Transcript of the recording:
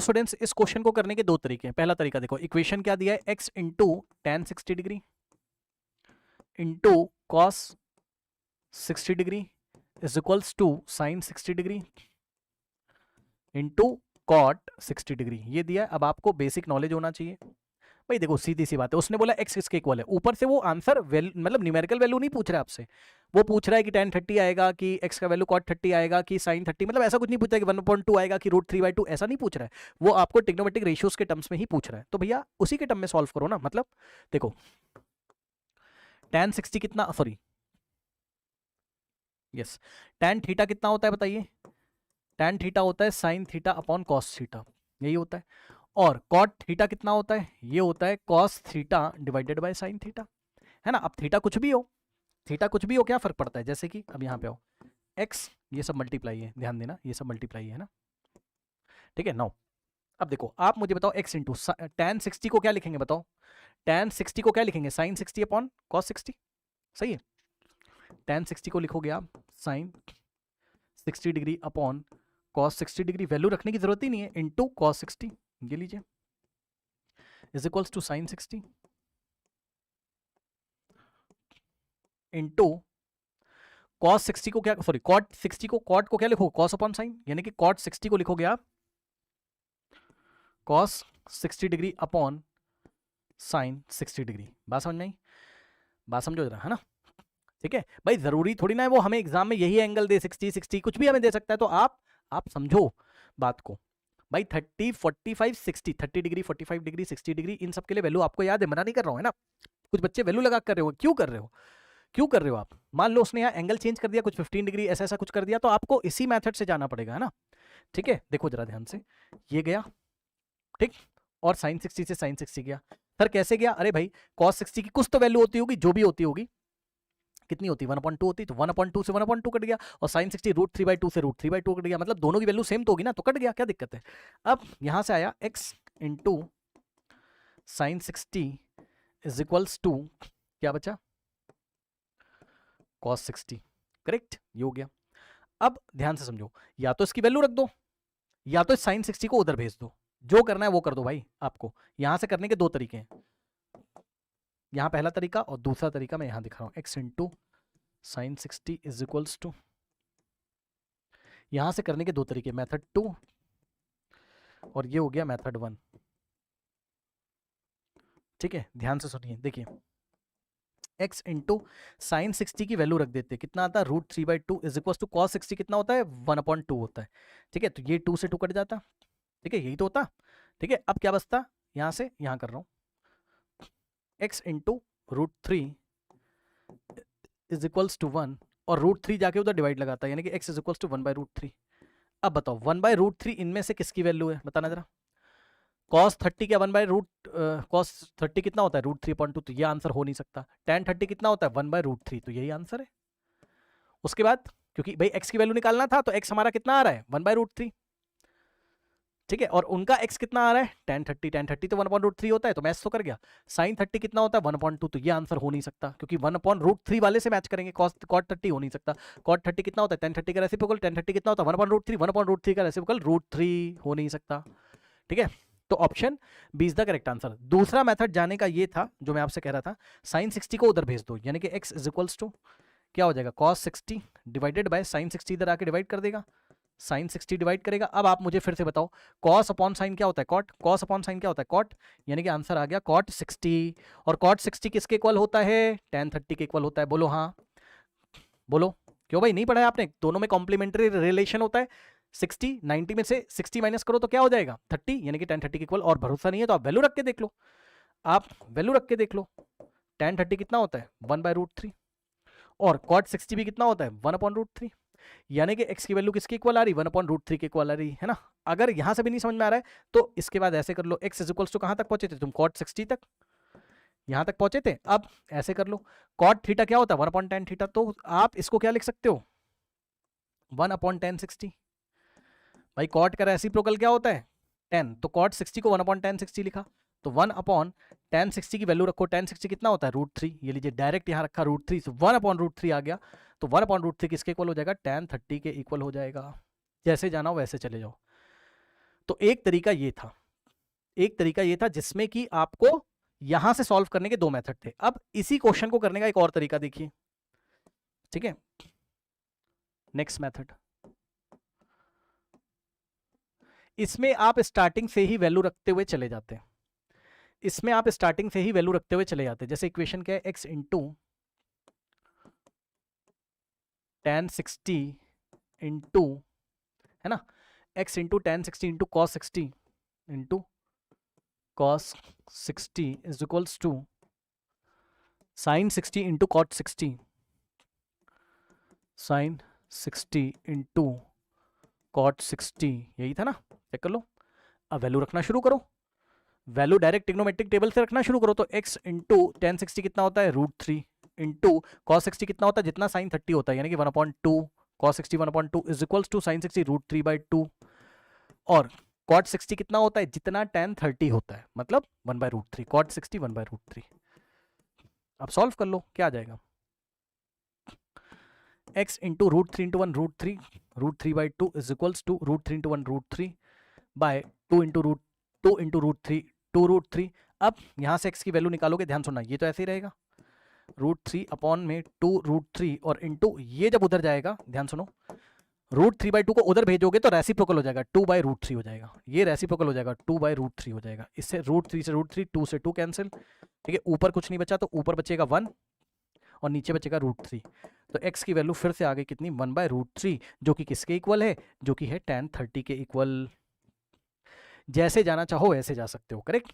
Students इस question को करने के दो तरीके हैं। पहला तरीका देखो, इक्वेशन क्या दिया है, x into tan 60 degree into cos 60 degree is equals to sine 60 degree into cot 60 degree, ये दिया है। अब आपको बेसिक नॉलेज होना चाहिए भाई। देखो सीधी सी बात है, उसने बोला x किसके इक्वल है, ऊपर से वो आंसर मतलब न्यूमेरिकल वैल्यू नहीं पूछ रहा है आपसे, वो पूछ रहा है कि tan 30 आएगा, कि x का वैल्यू cot 30 आएगा, कि sin 30, मतलब ऐसा कुछ नहीं पूछ रहा है कि 1/2 आएगा, कि √3/2, ऐसा नहीं पूछ रहा है। वो आपको ट्रिग्नोमेट्रिक रेशियोज के टर्म्स में ही पूछ रहा है, तो भैया उसी के टर्म में सॉल्व करो ना। मतलब देखो tan 60 कितना, सॉरी यस, tan थीटा कितना होता है बताइए, tan थीटा होता है sin theta upon cos theta, यही होता है। और cot थीटा कितना होता है, ये होता है cos theta divided by sin theta, है ना। अब थीटा कुछ भी हो, थीटा कुछ भी हो, क्या फर्क पड़ता है। जैसे कि अब यहाँ पे आओ, x ये सब मल्टीप्लाई है, ध्यान देना ये सब मल्टीप्लाई है ना, ठीक है। नाउ अब देखो आप मुझे बताओ x इंटू tan 60 को क्या लिखेंगे बताओ, tan 60 को क्या लिखेंगे, sin 60 अपॉन cos 60, सही है। tan 60 को लिखोगे आप sin 60 degree upon cos 60 degree, value रखने की जरूरत ही नहीं है, इंटू cos 60, ये लीजिए is equals to sin 60 into cos 60 को क्या, सॉरी cot 60 को, cot को क्या लिखोगे, cos अपॉन sin, यानी कि cot 60 को लिखोगे आप cos 60 degree upon sin 60 degree. बात समझ में आई, बात समझो जरा, है ना। ठीक है भाई, जरूरी थोड़ी ना है वो हमें एग्जाम में यही एंगल दे, 60 60 कुछ भी हमें दे सकता है, तो आप समझो बात को भाई। 30 45 60, 30 डिग्री 45 डिग्री 60 डिग्री, इन सब के लिए वैल्यू आपको याद है, मना नहीं कर रहा हूं, है ना। कुछ बच्चे वैल्यू लगा कर रहे हो, क्यों कर रहे हो, क्यों कर रहे हो आप। मान लो उसने यहाँ एंगल चेंज कर दिया, कुछ 15 डिग्री ऐसा ऐसा कुछ कर दिया, तो आपको इसी मेथड से जाना पड़ेगा, है ना। ठीक है, देखो जरा ध्यान से, ये गया ठीक, और साइन 60 से साइन 60 गया। सर कैसे गया, अरे भाई कॉस 60 की कुछ तो वैल्यू होती होगी, जो भी होती होगी, कितनी होती है 1/2 होती, तो 1/2 से 1/2 कट गया, और साइन 60 √3/2 से √3/2 कट गया, मतलब दोनों की वैल्यू सेम तो होगी ना, तो कट गया, क्या दिक्कत है। अब यहां से आया x into sine 60 is equals to क्या बचा, cos 60, करेक्ट, ये हो गया। अब ध्यान से समझो, या तो इसकी वैल्यू रख दो, या तो साइन 60 को उधर भेज दो, जो करना है वो कर दो भाई। आपको यहां से करने के दो तरीके हैं, यहां पहला तरीका और दूसरा तरीका मैं यहां दिखा रहा हूं, x into sine 60 is equals to, यहां से करने के दो तरीके, मेथड 2 और ये हो गया मेथड 1। ठीक है, ध्यान से सुनिए, देखिए x इंटू साइन 60 की वैल्यू रख देते हैं, कितना आता है √3/2 इज इक्वल टू cos 60 कितना होता है 1/2 होता है। ठीक है, तो ये 2 से 2 कट जाता, ठीक है, यही तो होता। ठीक है, अब क्या बचता, यहां से यहां कर रहा हूं, x into √3 is equals to 1, और √3 जाके उधर डिवाइड लगाता है, यानी कि x इज इक्वल्स टू 1/√3। अब बताओ 1/√3 इनमें से किसकी वैल्यू है, बताना जरा। cos 30 क्या 1/cos 30 कितना होता है √3/2, तो ये आंसर हो नहीं सकता। tan 30 कितना होता है 1/√3, तो यही आंसर है। उसके बाद क्योंकि भाई x की वैल्यू निकालना था, तो x हमारा कितना आ रहा है 1/√3, ठीक है, और उनका x कितना आ रहा है tan 30 तो 1/√3 होता है, तो मैच तो कर गया। sin 30 कितना होता है 1/2, तो ये आंसर हो नहीं सकता, क्योंकि 1/√3 वाले से मैच करेंगे, cot 30 हो नहीं सकता। cot 30 कितना होता है tan 30 का रेसिप्रोकल, tan 30 कितना होता है 1/√3, 1/√3 का रेसिप्रोकल √3 हो नहीं सकता। ठीक है, तो option B is the correct answer. दूसरा मेथड जाने का ये था जो मैं आपसे कह रहा था, साइन 60 को उधर भेज दो, यानी कि x इज इक्वल्स टू क्या हो जाएगा cos 60 डिवाइडेड बाय साइन 60, इधर आके डिवाइड कर देगा, साइन 60 डिवाइड करेगा। अब आप मुझे फिर से बताओ cos अपॉन साइन क्या होता है cot, cos अपॉन साइन क्या होता है cot, यानी कि आंसर आ गया cot 60। और cot 60 किसके इक्वल होता है tan 30 के इक्वल होता है, बोलो हाँ, बोलो क्यों भाई, नहीं पढ़ा है आपने, दोनों में कॉम्प्लीमेंट्री रिलेशन होता है। 60 90 में से 60 माइनस करो तो क्या हो जाएगा 30, यानी कि tan 30 के इक्वल। और भरोसा नहीं है तो आप वैल्यू रख के देख लो, आप वैल्यू रख के देख लो, tan 30 कितना होता है 1/√3, और cot 60 भी कितना होता है 1/√3, यानी कि x की वैल्यू किसके इक्वल आ रही 1/√3 के इक्वल आ रही है ना। अगर यहां से भी नहीं समझ में आ रहा है तो इसके बाद ऐसे कर लो, x इज इक्वल्स टू कहां तक पहुंचे थे तुम cot 60 तक, यहां तक पहुंचे थे। अब ऐसे कर लो, cot थीटा क्या होता है 1/tan थीटा, तो आप इसको क्या लिख सकते हो 1/tan 60। भाई cot का रेसिप्रोकल क्या होता है 10, तो cot 60 को 1/tan 60 लिखा, तो 1/tan 60 की वैल्यू रखो, tan 60 कितना होता है √3, ये लीजिए डायरेक्ट यहाँ रखा √3, तो 1/√3 आ गया, तो 1/√3 किसके इक्वल हो जाएगा tan 30 के इक्वल हो जाएगा। जैसे जाना हो वैसे चले जाओ। तो एक तरीका ये था जिसमें कि आपको यहां से सॉल्व करने के दो मेथड थे। अब इसी क्वेश्चन को करने का एक और तरीका देखिए, ठीक है। नेक्स्ट मेथड, इसमें आप स्टार्टिंग से ही वैल्यू रखते हुए चले जाते हैं। जैसे इक्वेशन क्या है, x इंटू tan 60 इंटू, है ना, x into tan 60 into cos 60 into cos 60 is equals to sin 60 into cot 60, sin 60 into cot 60, यही था ना, चेक कर लो। अब वैल्यू रखना शुरू करो, वैल्यू डायरेक्ट ट्रिग्नोमेट्रिक टेबल से रखना शुरू करो। तो x इंटू टेन 60 कितना होता है, √3 इंटू cos 60 कितना होता है, जितना sin 30 होता है, यानी कि 1/2 cos 60 1/2 is equals to sin 60 √3/2, और cot 60 कितना होता है, जितना tan 30 होता है, मतलब 1/√3, cot 60 1/√3। अब सॉल्व कर लो, क्या आ जाएगा, x into √3 into 1 √3, √3/2 is equals to √3 into 1 √3 by 2 into √3 2√3। अब यहां से x की वैल्यू निकालोगे, ध्यान सुनना, ये तो ऐसे ही रहेगा, √3 अपॉन में 2√3 और इंटू ये जब उधर जाएगा, ध्यान सुनो, √3/2 को उधर भेजोगे तो रेसिप्रोकल हो जाएगा, 2/√3 हो जाएगा, ये रेसिप्रोकल हो जाएगा, 2/√3 हो जाएगा। इससे √3 से √3, 2 से 2 कैंसिल, ठीक है। ऊपर कुछ नहीं बचा तो ऊपर बचेगा 1 और नीचे बचेगा √3। तो x की वैल्यू फिर से आ गई कितनी, 1/√3, जो कि किसके इक्वल है, जो कि है tan 30 के इक्वल। जैसे जाना चाहो वैसे जा सकते हो, करेक्ट।